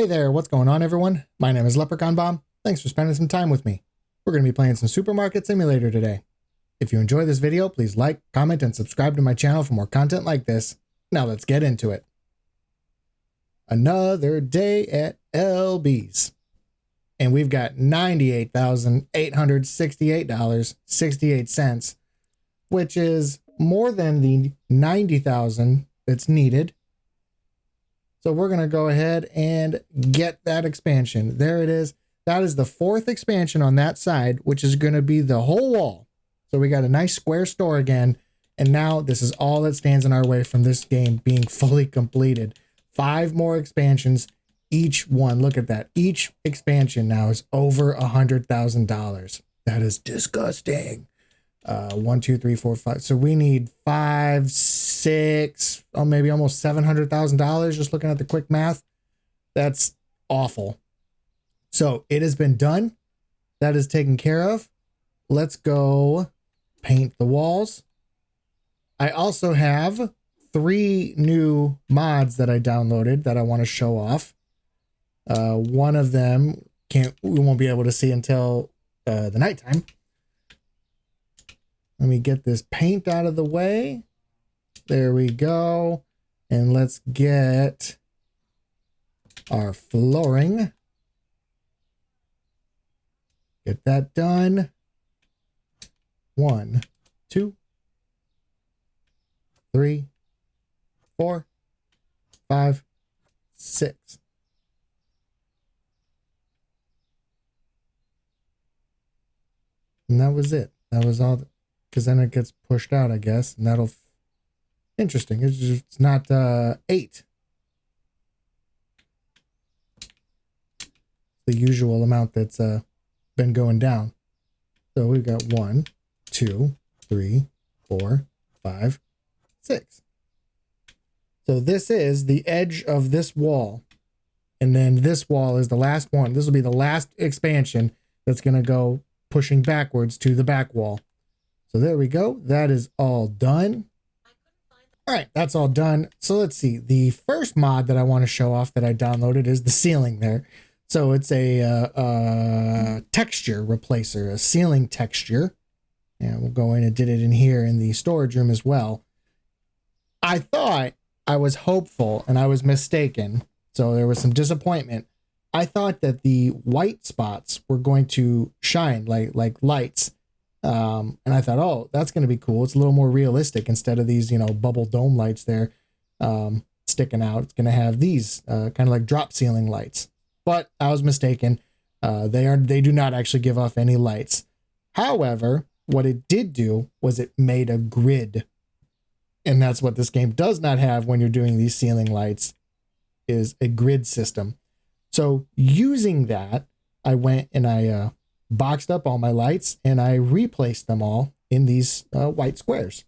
Hey there, what's going on everyone? My name is Leprechaun Bomb. Thanks for spending some time with me. We're going to be playing some Supermarket Simulator today. If you enjoy this video, please like, comment, and subscribe to my channel for more content like this. Now let's get into it. Another day at LB's. And we've got $98,868.68, which is more than the $90,000 that's needed. So we're going to go ahead and get that expansion. There it is. That is the fourth expansion on that side, which is going to be the whole wall. So we got a nice square store again. And now this is all that stands in our way from this game being fully completed. 5 more expansions, each one. Look at that. Each expansion now is over $100,000. That is disgusting. 1, 2, 3, 4, 5. So we need 5, 6, or maybe almost $700,000. Just looking at the quick math, that's awful. So it has been done. That is taken care of. Let's go paint the walls. I also have 3 new mods that I downloaded that I want to show off. One of them we won't be able to see until the nighttime. Let me get this paint out of the way. There we go. And let's get our flooring. Get that done. 1, 2, 3, 4, 5, 6. And that was it. That was all. Because then it gets pushed out, I guess, and that'll... Interesting. It's not 8. The usual amount that's been going down. So we've got 1, 2, 3, 4, 5, 6. So this is the edge of this wall. And then this wall is the last one. This will be the last expansion that's going to go pushing backwards to the back wall. So there we go. That is all done. All right, that's all done. So let's see. The first mod that I want to show off that I downloaded is the ceiling there. So it's a texture replacer, a ceiling texture. And we'll go in and did it in here in the storage room as well. I thought I was hopeful and I was mistaken. So there was some disappointment. I thought that the white spots were going to shine like lights. And I thought, oh, that's going to be cool. It's a little more realistic instead of these, bubble dome lights there sticking out. It's going to have these kind of like drop ceiling lights. But I was mistaken. They do not actually give off any lights. However, what it did do was it made a grid. And that's what this game does not have when you're doing these ceiling lights, is a grid system. So using that, I went and I boxed up all my lights and I replaced them all in these white squares.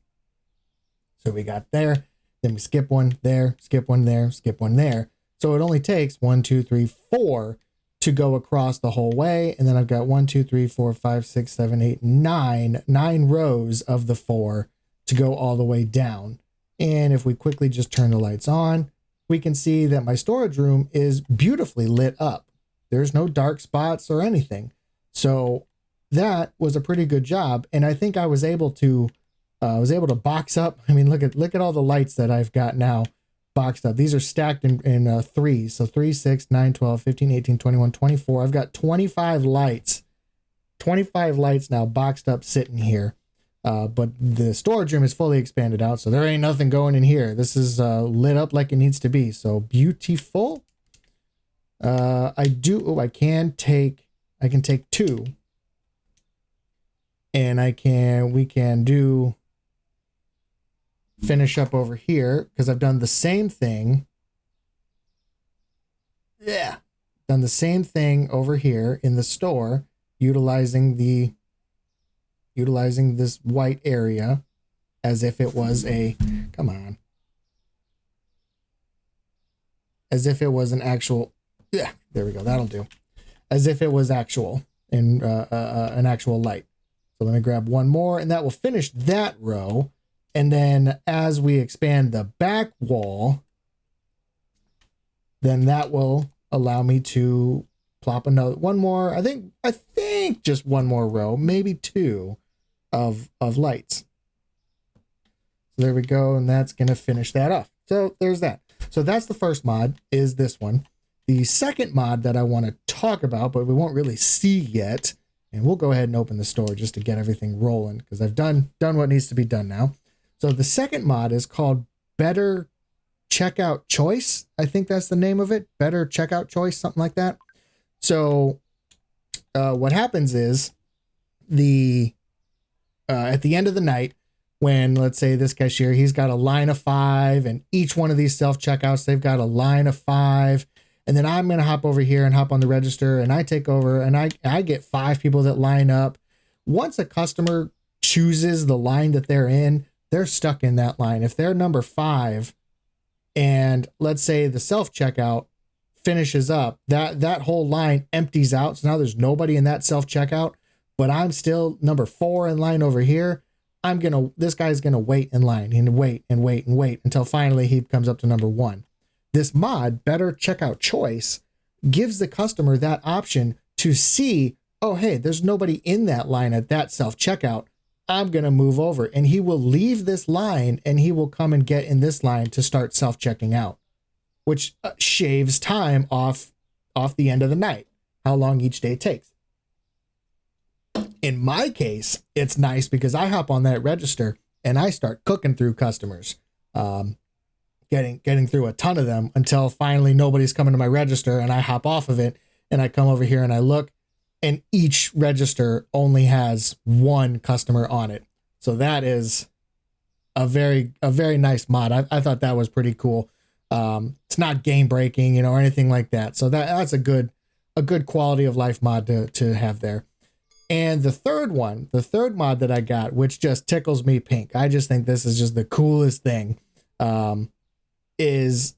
So we got there, then we skip one there, skip one there, skip one there. So it only takes 1, 2, 3, 4 to go across the whole way. And then I've got 1, 2, 3, 4, 5, 6, 7, 8, 9 rows of the 4 to go all the way down. And if we quickly just turn the lights on, we can see that my storage room is beautifully lit up. There's no dark spots or anything. So that was a pretty good job. And I think I was able to box up. I mean, look at all the lights that I've got now boxed up. These are stacked in threes. So 3, 6, 9, 12, 15, 18, 21, 24. I've got 25 lights. 25 lights now boxed up sitting here. But the storage room is fully expanded out. So there ain't nothing going in here. This is lit up like it needs to be. So beautiful. I can take 2 and we can finish up over here because I've done the same thing. Yeah. Done the same thing over here in the store, utilizing this white area as if it was as if it was an actual, yeah, there we go. That'll do. As if it was actual in an actual light. So let me grab one more and that will finish that row. And then as we expand the back wall, then that will allow me to plop one more, I think just one more row, maybe two of lights. So there we go. And that's going to finish that off. So there's that. So that's the first mod, is this one. The second mod that I want to talk about, but we won't really see yet, and we'll go ahead and open the store just to get everything rolling, because I've done what needs to be done now. So the second mod is called Better Checkout Choice. I think that's the name of it. Better Checkout Choice, something like that. So what happens is at the end of the night, when, let's say, this cashier, he's got a line of 5, and each one of these self-checkouts, they've got a line of 5. And then I'm going to hop over here and hop on the register, and I take over, and I get 5 people that line up. Once a customer chooses the line that they're in, they're stuck in that line. If they're number 5, and let's say the self-checkout finishes up, that whole line empties out. So now there's nobody in that self-checkout, but I'm still number 4 in line over here. This guy's going to wait in line and wait and wait and wait until finally he comes up to number 1. This mod, Better Checkout Choice, gives the customer that option to see, oh, hey, there's nobody in that line at that self-checkout. I'm going to move over, and he will leave this line and he will come and get in this line to start self-checking out, which shaves time off the end of the night, how long each day takes. In my case, it's nice because I hop on that register and I start cooking through customers, getting through a ton of them until finally nobody's coming to my register, and I hop off of it and I come over here and I look, and each register only has 1 customer on it. So that is a very nice mod. I thought that was pretty cool. It's not game breaking, or anything like that. So that's a good quality of life mod to have there. And the third mod that I got, which just tickles me pink, I just think this is just the coolest thing, is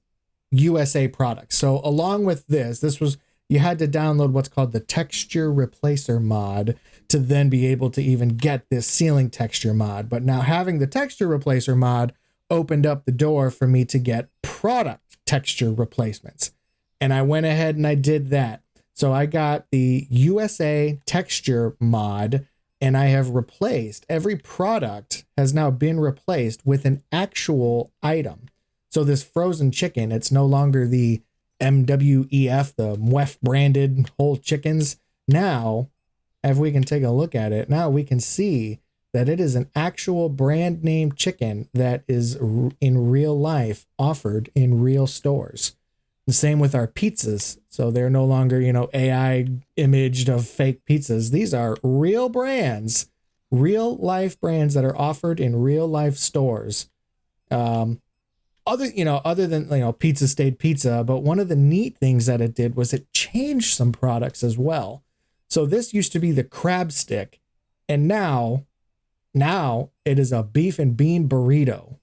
USA products. So along with this was, you had to download what's called the texture replacer mod to then be able to even get this ceiling texture mod. But now having the texture replacer mod opened up the door for me to get product texture replacements. And I went ahead and I did that. So I got the USA texture mod, and I have replaced, every product has now been replaced with an actual item. So this frozen chicken, it's no longer the MWEF, the MWEF branded whole chickens. Now, if we can take a look at it, now we can see that it is an actual brand name chicken that is in real life offered in real stores. The same with our pizzas. So they're no longer, AI imaged of fake pizzas. These are real brands, real life brands that are offered in real life stores. Other than, pizza stayed pizza, but one of the neat things that it did was it changed some products as well. So this used to be the crab stick, and now it is a beef and bean burrito.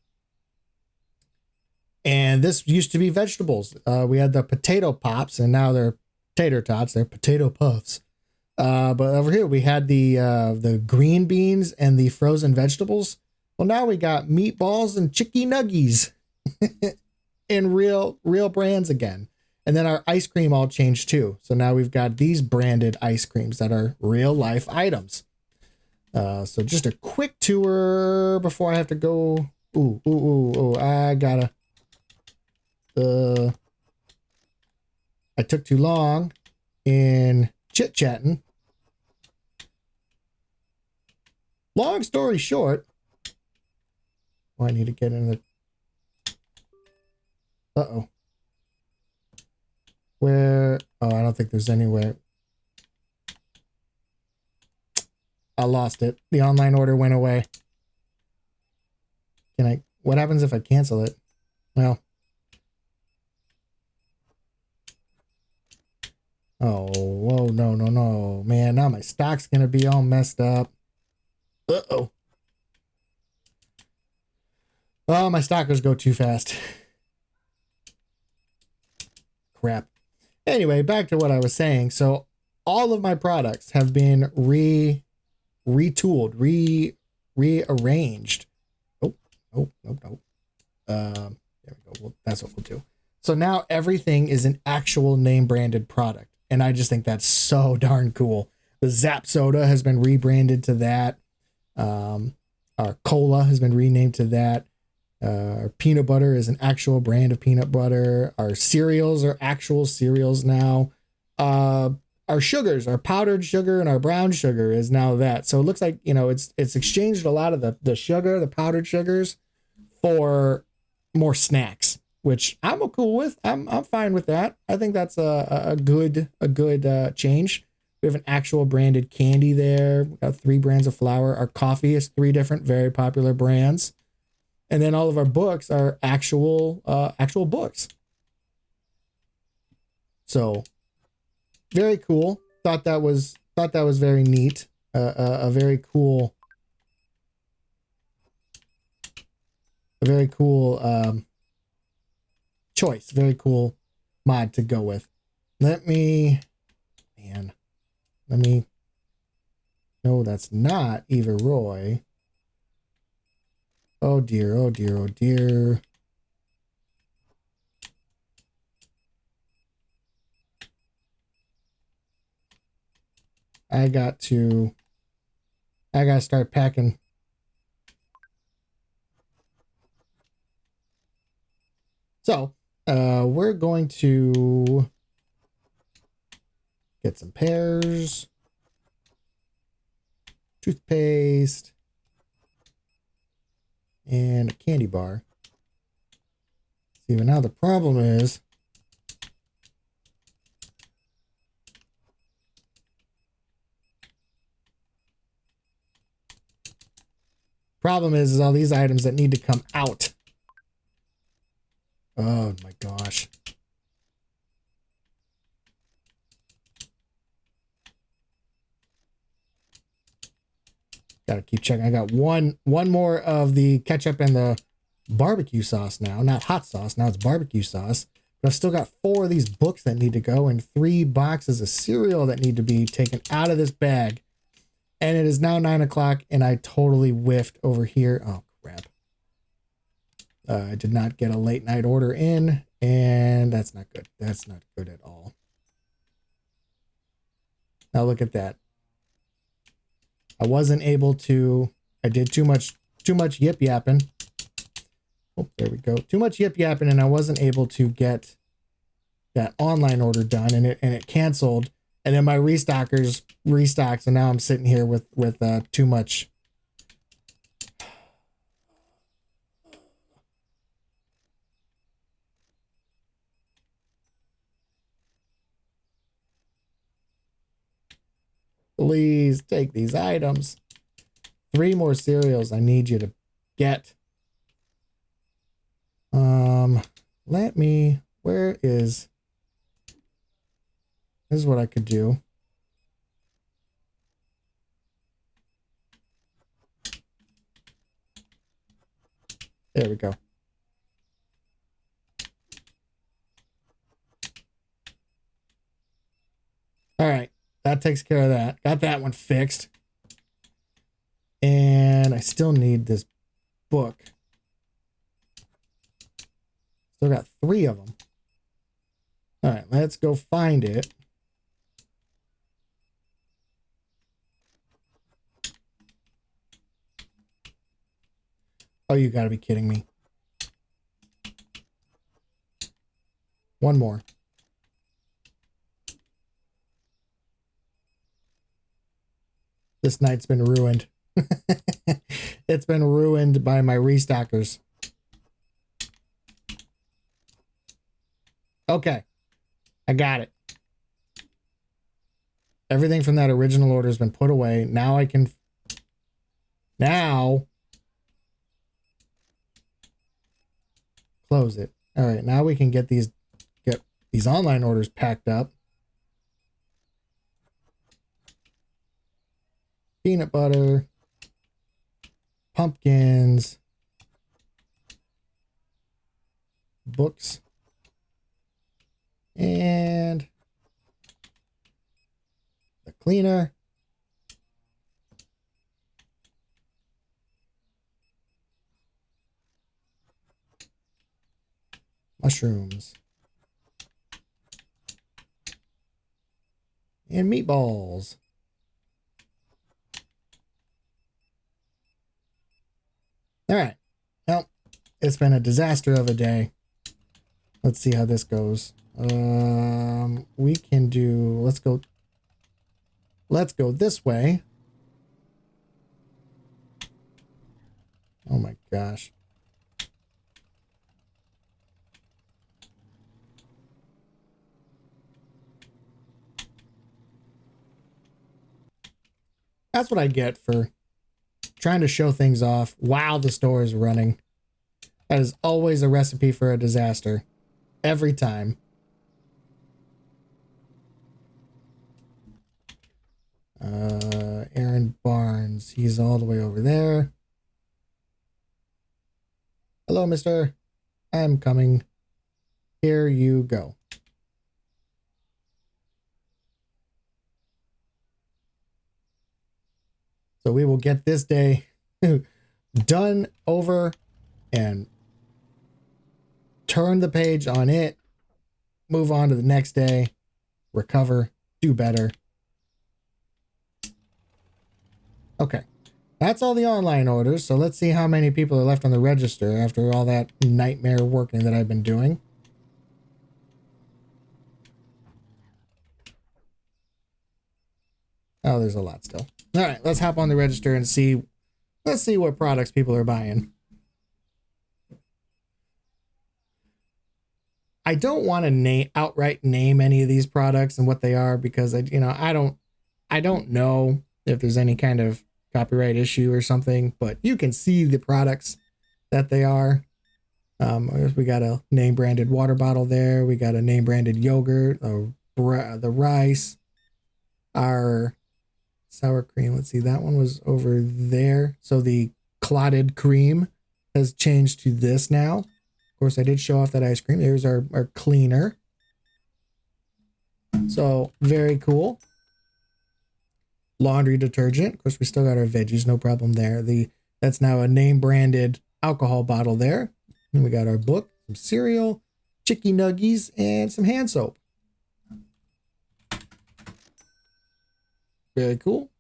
And this used to be vegetables. We had the potato pops, and now they're tater tots. They're potato puffs. But over here we had the green beans and the frozen vegetables. Well, now we got meatballs and chicky nuggies in real brands again. And then our ice cream all changed too. So now we've got these branded ice creams that are real life items. So just a quick tour before I have to go. I gotta. I took too long in chit-chatting. Long story short, I need to get in the... Uh-oh. Where... Oh, I don't think there's anywhere. I lost it. The online order went away. What happens if I cancel it? Well... Oh, whoa, no. Man, now my stock's going to be all messed up. Uh-oh. Oh, my stockers go too fast. Crap. Anyway, back to what I was saying. So all of my products have been retooled, rearranged. No. There we go. Well, that's what we'll do. So now everything is an actual name branded product. And I just think that's so darn cool. The Zap Soda has been rebranded to that. Our cola has been renamed to that. Our peanut butter is an actual brand of peanut butter. Our cereals are actual cereals now. Our sugars, our powdered sugar and our brown sugar is now that. So it looks like, you know, it's exchanged a lot of the sugar, the powdered sugars for more snacks, which I'm cool with. I'm fine with that. I think that's a good change. We have an actual branded candy there. We got 3 brands of flour. Our coffee is 3 different very popular brands. And then all of our books are actual books. So very cool. Thought that was very neat. A very cool choice. Very cool mod to go with. No, that's not Eva Roy. Oh dear, oh dear, oh dear. I got to start packing. So, we're going to get some pears, toothpaste, and a candy bar. See, but now the problem is all these items that need to come out. Oh my gosh. Gotta keep checking. I got one more of the ketchup and the barbecue sauce now. Not hot sauce. Now it's barbecue sauce. But I've still got 4 of these books that need to go and 3 boxes of cereal that need to be taken out of this bag. And it is now 9 o'clock and I totally whiffed over here. Oh, crap. I did not get a late night order in, and that's not good. That's not good at all. Now look at that. I wasn't able to, I did too much yip yapping. Oh, there we go. Too much yip yapping, and I wasn't able to get that online order done, and it canceled. And then my restockers restocked, so now I'm sitting here with too much. Please take these items. 3 more cereals I need you to get. This is what I could do. There we go. All right. That takes care of that. Got that one fixed. And I still need this book. Still got 3 of them. All right, let's go find it. Oh, you gotta be kidding me. One more. This night's been ruined. It's been ruined by my restockers. Okay. I got it. Everything from that original order has been put away. Now I can... Now... Close it. All right, now we can get these online orders packed up. Peanut butter, pumpkins, books, and the cleaner. Mushrooms. and meatballs. All right. Well, it's been a disaster of a day. Let's see how this goes. We can do, let's go this way. Oh my gosh. That's what I get for trying to show things off while the store is running. That is always a recipe for a disaster. Every time. Aaron Barnes. He's all the way over there. Hello, mister. I'm coming. Here you go. So we will get this day done over and turn the page on it, move on to the next day, recover, do better. Okay, that's all the online orders. So let's see how many people are left on the register after all that nightmare working that I've been doing. Oh, there's a lot still. All right, let's hop on the register and see. Let's see what products people are buying. I don't want to outright name any of these products and what they are because I don't know if there's any kind of copyright issue or something, but you can see the products that they are. We got a name branded water bottle there. We got a name branded yogurt, the rice, our sour cream. Let's see, that one was over there. So the clotted cream has changed to this now. Of course, I did show off that ice cream. There's our cleaner. So very cool. Laundry detergent. Of course, we still got our veggies, no problem there. That's now a name branded alcohol bottle there. And we got our book, some cereal, chicky nuggies, and some hand soap. Very cool.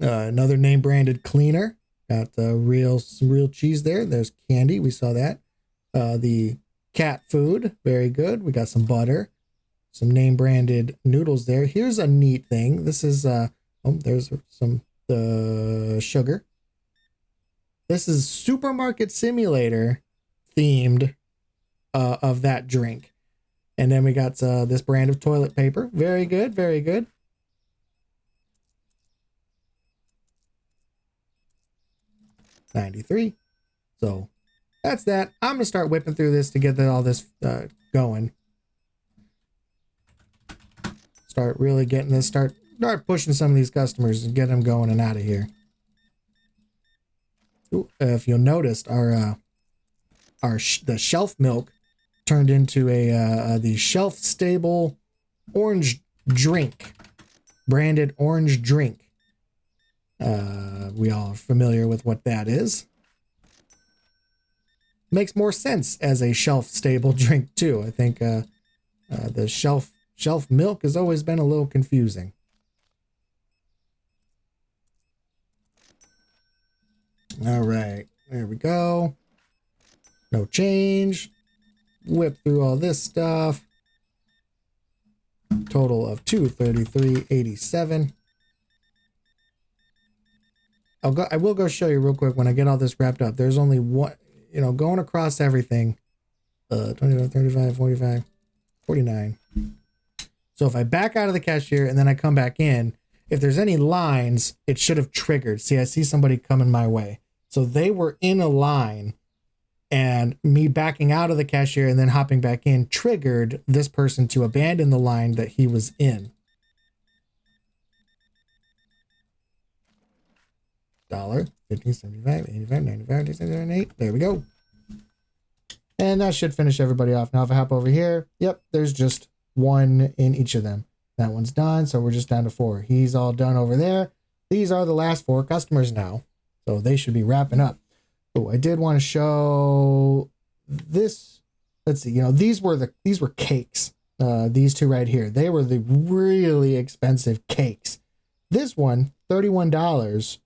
Another name branded cleaner. Got some real cheese there. There's candy. We saw that. The cat food. Very good. We got some butter. Some name branded noodles there. Here's a neat thing. This is there's some sugar. This is Supermarket Simulator themed of that drink. And then we got this brand of toilet paper. Very good. Very good. $93. So that's that. I'm gonna start whipping through this to get all this going. Start really getting this. Start pushing some of these customers and get them going and out of here. Ooh, if you'll notice, the shelf milk turned into the shelf stable orange drink, branded orange drink. We all are familiar with what that is. Makes more sense as a shelf stable drink too. I think the shelf milk has always been a little confusing. All right, there we go. No change. Whip through all this stuff. Total of $233.87. I will go show you real quick when I get all this wrapped up. There's only one, going across everything. 25, 35, 45, 49. So if I back out of the cashier and then I come back in, if there's any lines, it should have triggered. See, I see somebody coming my way. So they were in a line, and me backing out of the cashier and then hopping back in triggered this person to abandon the line that he was in. $1, 50, 75, 85, 95, 87, 8. There we go. And that should finish everybody off. Now if I hop over here, yep, there's just one in each of them. That one's done, so we're just down to 4. He's all done over there. These are the last 4 customers now, so they should be wrapping up. Oh, I did want to show this. Let's see, these were cakes. these two right here. They were the really expensive cakes. This one, $31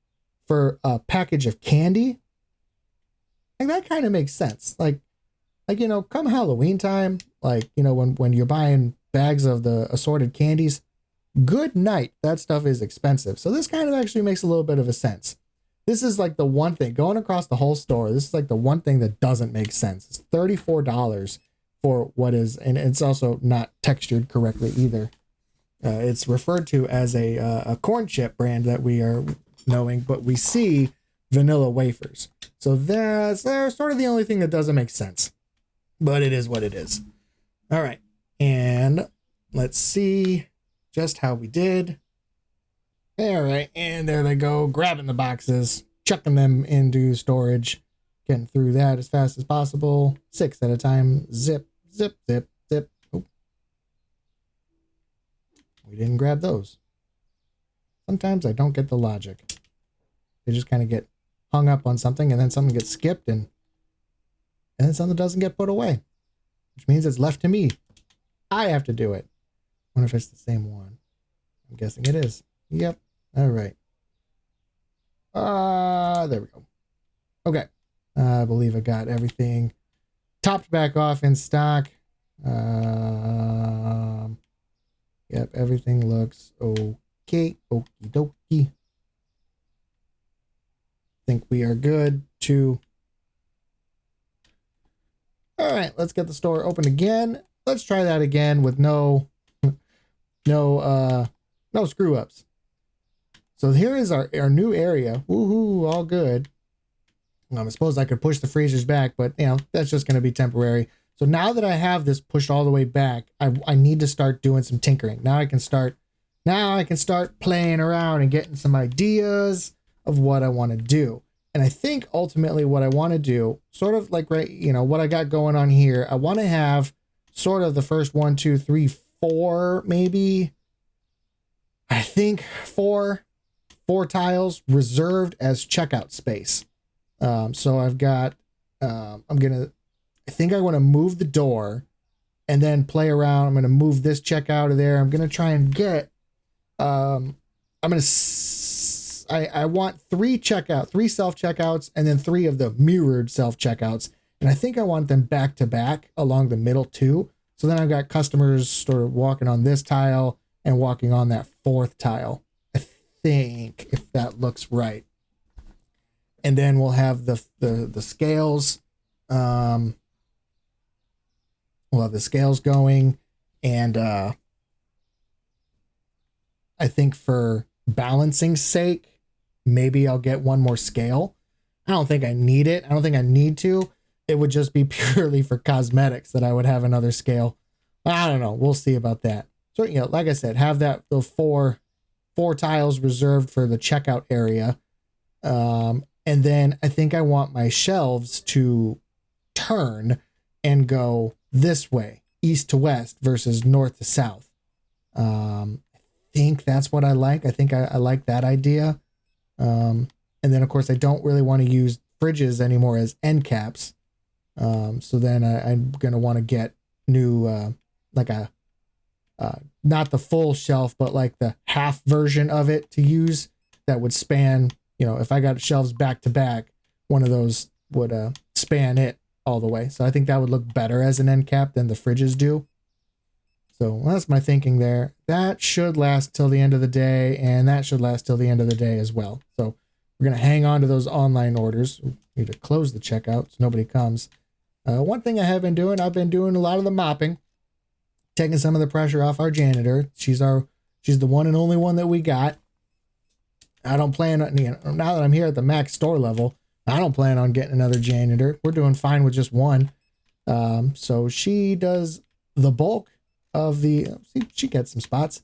for a package of candy. Like, that kind of makes sense. Like, you know, come Halloween time, like, you know, when you're buying bags of the assorted candies, good night, that stuff is expensive. So this kind of actually makes a little bit of a sense. This is like the one thing going across the whole store. This is like the one thing that doesn't make sense. It's $34 for what is, and it's also not textured correctly either. It's referred to as a corn chip brand that we are knowing, but we see vanilla wafers. So that's sort of the only thing that doesn't make sense, but it is what it is. All right. And let's see just how we did. All right. And there they go. Grabbing the boxes, chucking them into storage, getting through that as fast as possible. 6 at a time. Zip, zip, zip, zip. Oh. We didn't grab those. Sometimes I don't get the logic. They just kind of get hung up on something, and then something gets skipped, and then something doesn't get put away, which means it's left to me. I have to do it. I wonder if it's the same one. I'm guessing it is. Yep. All right. There we go. Okay. I believe I got everything topped back off in stock. Yep. Everything looks okay. Okie dokie. Think we are good to. All right. Let's get the store open again. Let's try that again with no screw ups. So here is our new area. Woohoo, all good. I suppose I could push the freezers back, but you know, that's just going to be temporary. So now that I have this pushed all the way back, I need to start doing some tinkering. Now I can start playing around and getting some ideas of what I want to do. And I think ultimately what I want to do, sort of like, right, you know, what I got going on here, I want to have sort of the first 1, 2, 3, 4, maybe, I think four tiles reserved as checkout space. So I've got, I think I want to move the door and then play around. I'm going to move this check out of there. I'm going to try and get, I want 3 self-checkouts and then 3 of the mirrored self-checkouts. And I think I want them back to back along the middle too. So then I've got customers sort of walking on this tile and walking on that 4th tile. I think, if that looks right. And then we'll have the scales. We'll have the scales going. And I think for balancing sake, maybe I'll get one more scale. I don't think I need it. I don't think I need to. It would just be purely for cosmetics that I would have another scale. I don't know. We'll see about that. So, you know, like I said, have the 4 tiles reserved for the checkout area. And then I think I want my shelves to turn and go this way, east to west versus north to south. I think that's what I like. I think I like that idea. And then, of course, I don't really want to use fridges anymore as end caps. So then I'm going to want to get new, like not the full shelf, but like the half version of it to use that would span, you know, if I got shelves back to back, one of those would span it all the way. So I think that would look better as an end cap than the fridges do. So that's my thinking there. That should last till the end of the day, and that should last till the end of the day as well. So we're going to hang on to those online orders. We need to close the checkout so nobody comes. One thing I have been doing, I've been doing a lot of the mopping, taking some of the pressure off our janitor. She's the one and only one that we got. I don't plan on, you know, now that I'm here at the max store level, I don't plan on getting another janitor. We're doing fine with just one. So she does the bulk of the, she gets some spots.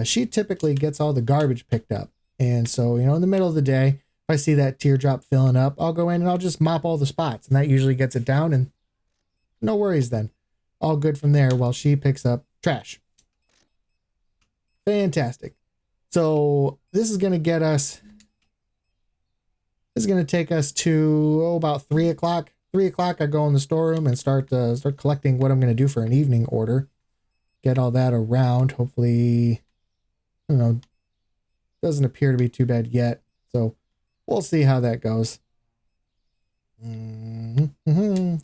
She typically gets all the garbage picked up. And so, you know, in the middle of the day, if I see that teardrop filling up, I'll go in and I'll just mop all the spots. And that usually gets it down, and no worries then. All good from there while she picks up trash. Fantastic. So this is going to get us, this is going to take us to about 3 o'clock. 3 o'clock, I go in the storeroom and start collecting what I'm going to do for an evening order. get all that around. Hopefully, I don't know, doesn't appear to be too bad yet. So we'll see how that goes. Heading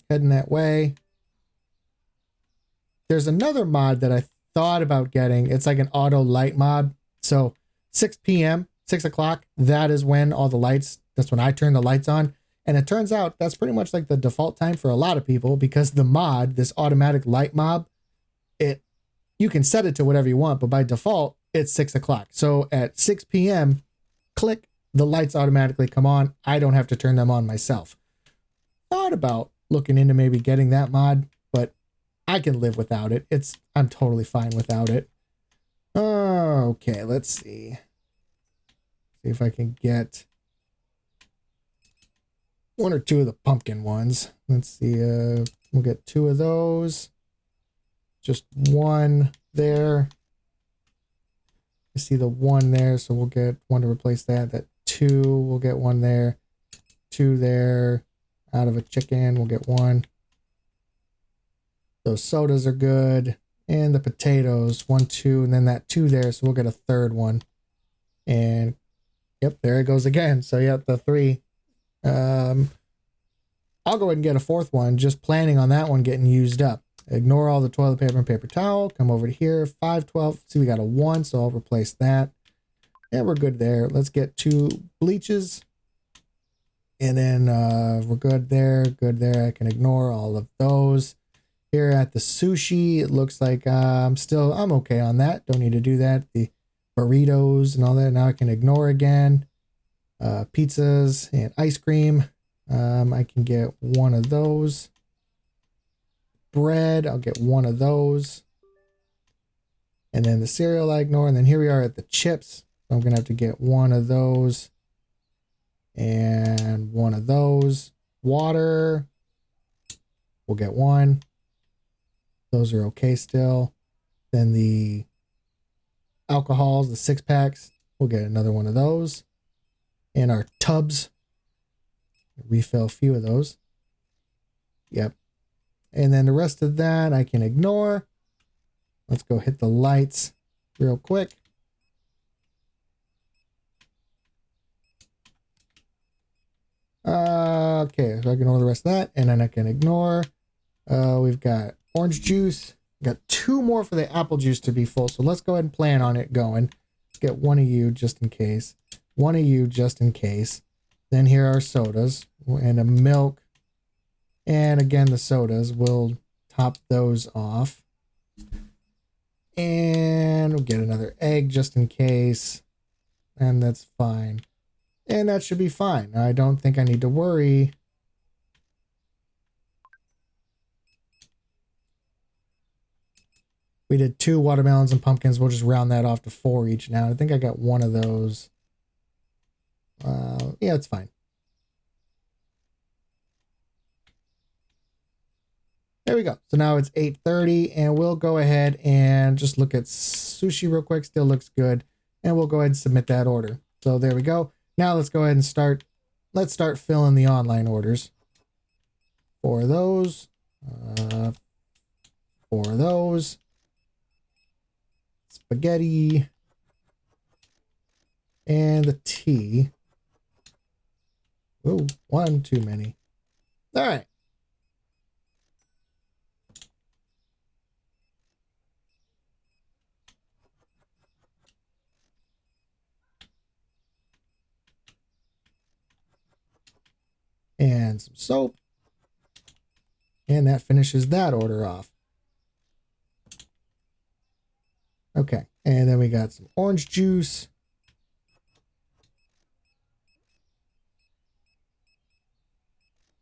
that way. There's another mod that I thought about getting. It's like an auto light mod. So 6 p.m., 6 o'clock, that is when all the lights, that's when I turn the lights on. And it turns out that's pretty much like the default time for a lot of people, because the mod, this automatic light mob, you can set it to whatever you want, but by default, it's 6 o'clock. So at 6 p.m., click, the lights automatically come on. I don't have to turn them on myself. Thought about looking into maybe getting that mod, but I can live without it. I'm totally fine without it. Okay, let's see. See if I can get one or two of the pumpkin ones. Let's see. We'll get 2 of those. Just 1 there. I see the 1 there, so we'll get 1 to replace that. That 2, we'll get 1 there. 2 there. Out of a chicken, we'll get 1. Those sodas are good. And the potatoes, 1, 2, and then that 2 there, so we'll get a 3rd one. And yep, there it goes again. So yep, the 3. I'll go ahead and get a 4th one, just planning on that one getting used up. Ignore all the toilet paper and paper towel. Come over to here. 5, 12. See, we got a 1, so I'll replace that. And we're good there. Let's get 2 bleaches. And then we're good there. Good there. I can ignore all of those. Here at the sushi, it looks like I'm okay on that. Don't need to do that. The burritos and all that, now I can ignore again. Pizzas and ice cream. I can get 1 of those. Bread, I'll get 1 of those. And then the cereal I ignore. And then here we are at the chips. I'm going to have to get 1 of those. And 1 of those. Water, we'll get 1. Those are okay still. Then the alcohols, the 6-packs, we'll get another 1 of those. And our tubs, refill a few of those. Yep. And then the rest of that I can ignore. Let's go hit the lights real quick. Okay, so I can ignore the rest of that. And then I can ignore. We've got orange juice. We've got 2 more for the apple juice to be full. So let's go ahead and plan on it going. Let's get 1 of you just in case. 1 of you just in case. Then here are sodas and a milk. And again, the sodas, we'll top those off. And we'll get another egg just in case. And that's fine. And that should be fine. I don't think I need to worry. We did 2 watermelons and pumpkins. We'll just round that off to 4 each now. I think I got 1 of those. Yeah, it's fine. There we go. So now it's 8:30 and we'll go ahead and just look at sushi real quick. Still looks good. And we'll go ahead and submit that order. So there we go. Now let's go ahead and start. Let's start filling the online orders. 4 of those. 4 of those. Spaghetti. And the tea. Oh, 1 too many. All right. And some soap. And that finishes that order off. Okay. And then we got some orange juice.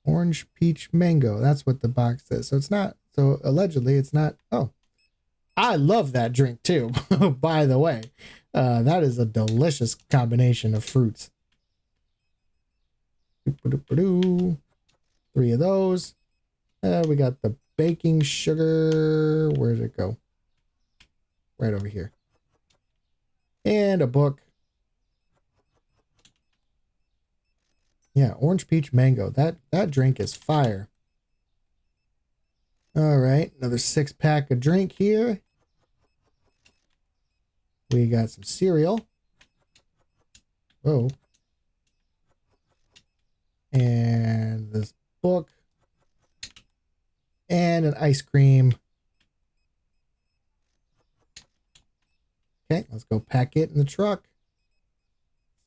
Orange, peach, mango. That's what the box says. So it's not, so allegedly it's not. Oh, I love that drink too, by the way. That is a delicious combination of fruits. 3 of those. We got the baking sugar. Where did it go? Right over here. And a book. Yeah, orange, peach, mango. That drink is fire. All right, another 6-pack of drink here. We got some cereal. Oh. And this book. And an ice cream. Okay, let's go pack it in the truck.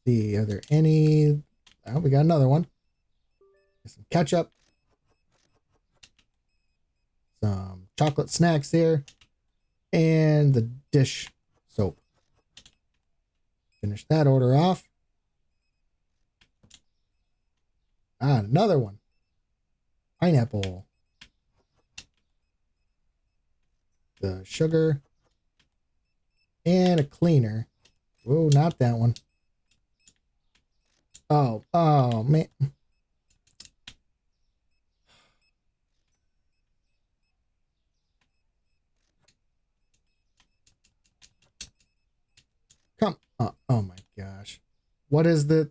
See, are there any? Oh, we got another one. Some ketchup. Some chocolate snacks here. And the dish soap. Finish that order off. Ah, another one. Pineapple. The sugar. And a cleaner. Whoa, not that one. Oh, man. Come on. Oh my gosh. What is the...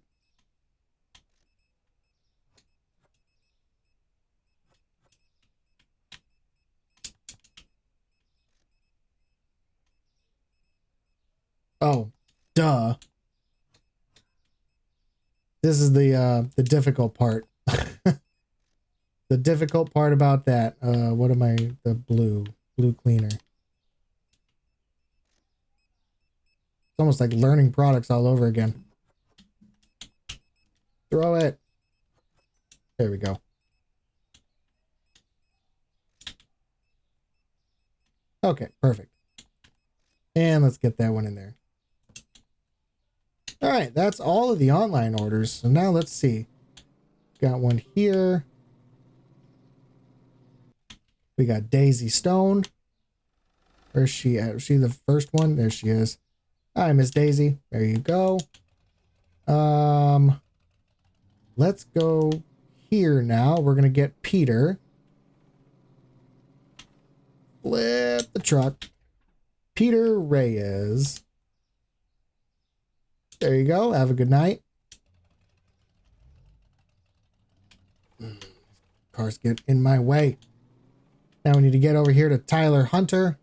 Oh, duh. This is the difficult part. The difficult part about that. What am I? The blue cleaner. It's almost like learning products all over again. Throw it. There we go. Okay, perfect. And let's get that one in there. All right, that's all of the online orders. So now let's see. Got one here. We got Daisy Stone. Where's she at? Is she the first one? There she is. Hi, Miss Daisy. There you go. Let's go here now. We're gonna get Peter. Flip the truck. Peter Reyes. There you go. Have a good night. Cars get in my way. Now we need to get over here to Tyler Hunter.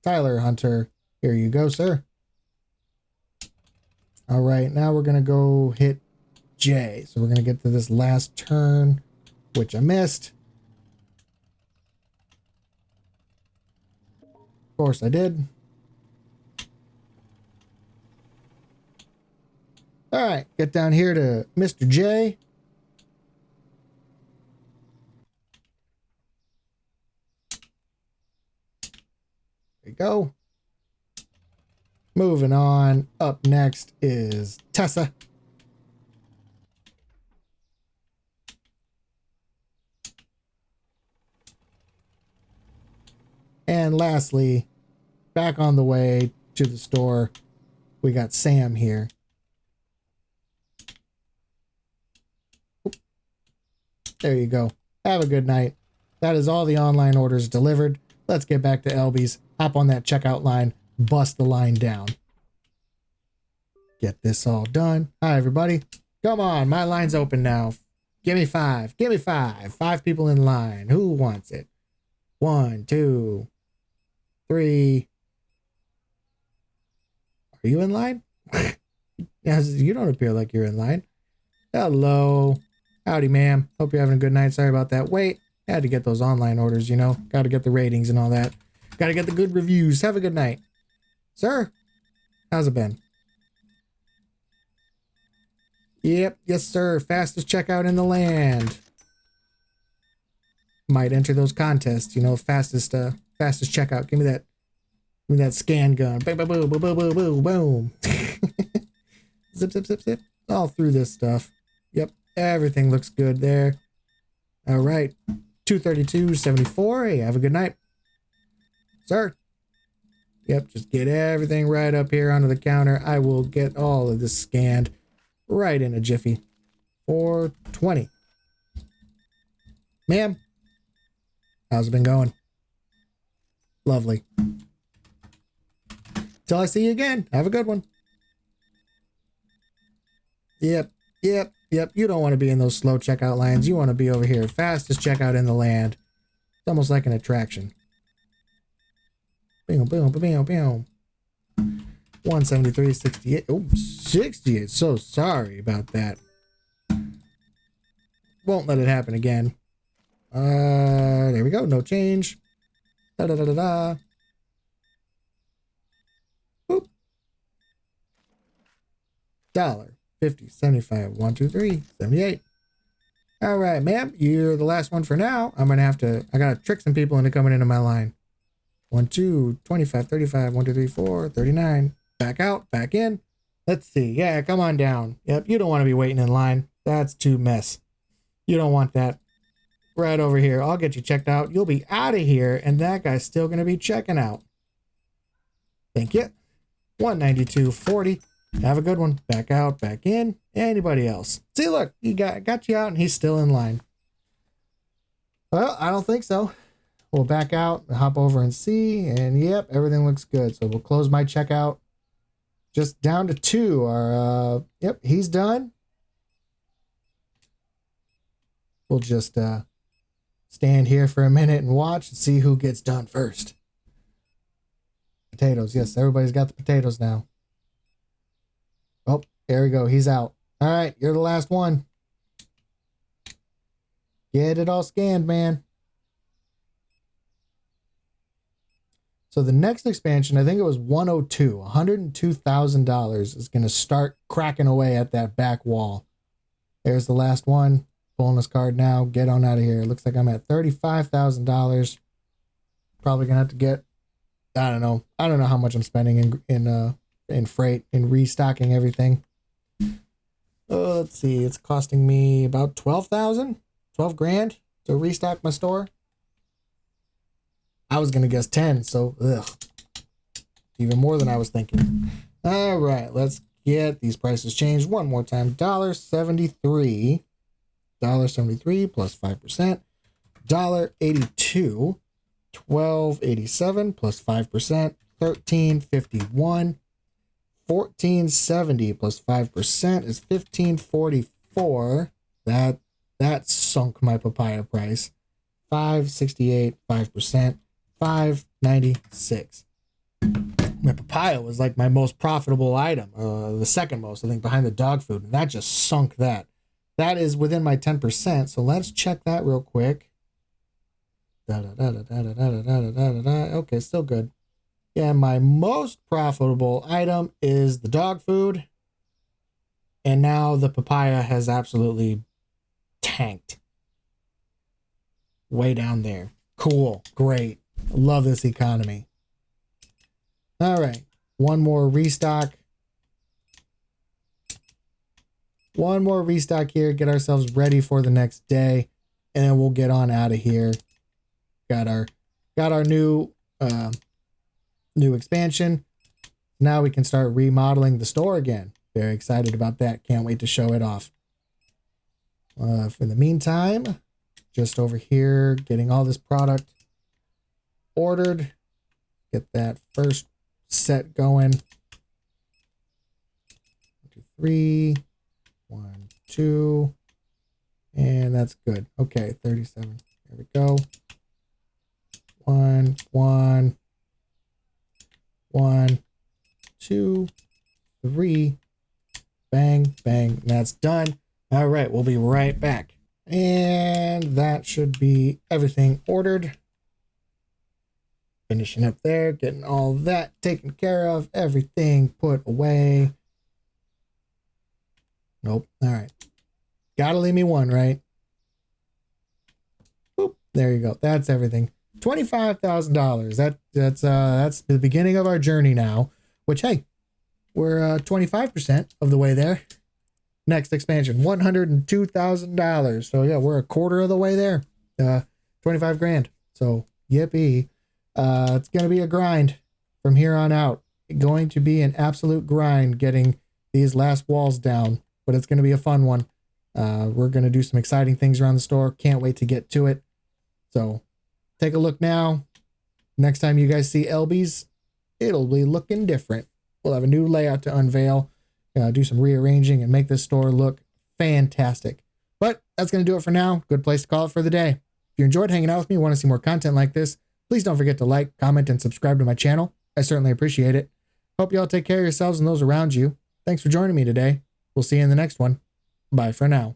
Tyler Hunter. Here you go, sir. All right. Now we're going to go hit J. So we're going to get to this last turn, which I missed. Of course I did. All right, get down here to Mr. J. There you go. Moving on. Up next is Tessa. And lastly, back on the way to the store, we got Sam here. There you go. Have a good night. That is all the online orders delivered. Let's get back to Elby's. Hop on that checkout line. Bust the line down. Get this all done. Hi, everybody. Come on. My line's open now. Give me 5. Give me 5. 5 people in line. Who wants it? 1, 2, 3. Are you in line? You don't appear like you're in line. Hello. Howdy, ma'am. Hope you're having a good night. Sorry about that wait. Had to get those online orders, you know. Got to get the ratings and all that. Got to get the good reviews. Have a good night. Sir, how's it been? Yep. Yes, sir. Fastest checkout in the land. Might enter those contests, you know, fastest checkout. Give me that scan gun. Boom, boom, boom, boom, boom, boom, boom. Zip, zip, zip, zip. All through this stuff. Yep. Everything looks good there. All right. 232.74. Hey, have a good night. Sir. Yep. Just get everything right up here onto the counter. I will get all of this scanned right in a jiffy. 420. Ma'am. How's it been going? Lovely. Till I see you again. Have a good one. Yep. Yep. Yep. You don't want to be in those slow checkout lines. You want to be over here. Fastest checkout in the land. It's almost like an attraction. Boom, boom, boom, boom. 173, 68. Oh, 68. So sorry about that. Won't let it happen again. There we go. No change. Da da da da da. Boop. $1, 50, 75, 1, 2, 3, 78. All right, ma'am. You're the last one for now. I gotta trick some people into coming into my line. 1, 2, 25, 35, 1, 2, 3, 4, 39. Back out, back in. Let's see. Yeah, come on down. Yep, you don't want to be waiting in line. That's too mess. You don't want that. Right over here. I'll get you checked out. You'll be out of here, and that guy's still going to be checking out. Thank you. 192.40. Have a good one. Back out, back in. Anybody else? See, look, he got you out, and he's still in line. Well, I don't think so. We'll back out, hop over and see, and yep, everything looks good. So we'll close my checkout. Just down to 2. Yep, he's done. We'll just stand here for a minute and watch and see who gets done first. Potatoes, yes, everybody's got the potatoes now. Oh, there we go, he's out. All right, you're the last one. Get it all scanned, man. So the next expansion, I think it was 102, $102,000 is going to start cracking away at that back wall. There's the last one. Pulling this card now. Get on out of here. It looks like I'm at $35,000. Probably going to have to get, I don't know how much I'm spending in freight, in restocking everything. Let's see. It's costing me about $12 grand to restock my store. I was going to guess 10, so ugh. Even more than I was thinking. All right, let's get these prices changed one more time. $1.73. $1.73 plus 5%. $1.82. $12.87 plus 5%. $13.51. $14.70 plus 5% is $15.44. That sunk my papaya price. $5.68, 5%. $5.96. My papaya was like my most profitable item, the second most, I think, behind the dog food, and that just sunk that. That is within my 10%, so let's check that real quick. Okay, still good. Yeah, my most profitable item is the dog food, and now the papaya has absolutely tanked. Way down there. Cool, great. Love this economy. All right, one more restock. One more restock here, get ourselves ready for the next day, and then we'll get on out of here. Got our new expansion. Now we can start remodeling the store again. Very excited about that. Can't wait to show it off. For the meantime, just over here, getting all this product ordered. Get that first set going. 1, 2, 3. 1, 2. And that's good. Okay, 37. There we go. 1, 1. 1, 2, 3. Bang, bang. And that's done. All right, we'll be right back. And that should be everything ordered. Finishing up there, getting all that taken care of, everything put away. Nope. All right. Gotta leave me one, right? Boop. There you go. That's everything. $25,000. That's the beginning of our journey now, which, hey, we're 25% of the way there. Next expansion, $102,000. So yeah, we're a quarter of the way there. 25 grand. So yippee. It's going to be a grind from here on out. Going to be an absolute grind getting these last walls down, but it's going to be a fun one. We're going to do some exciting things around the store. Can't wait to get to it. So take a look now. Next time you guys see LB's, it'll be looking different. We'll have a new layout to unveil, do some rearranging, and make this store look fantastic. But that's going to do it for now. Good place to call it for the day. If you enjoyed hanging out with me and want to see more content like this, please don't forget to like, comment, and subscribe to my channel. I certainly appreciate it. Hope you all take care of yourselves and those around you. Thanks for joining me today. We'll see you in the next one. Bye for now.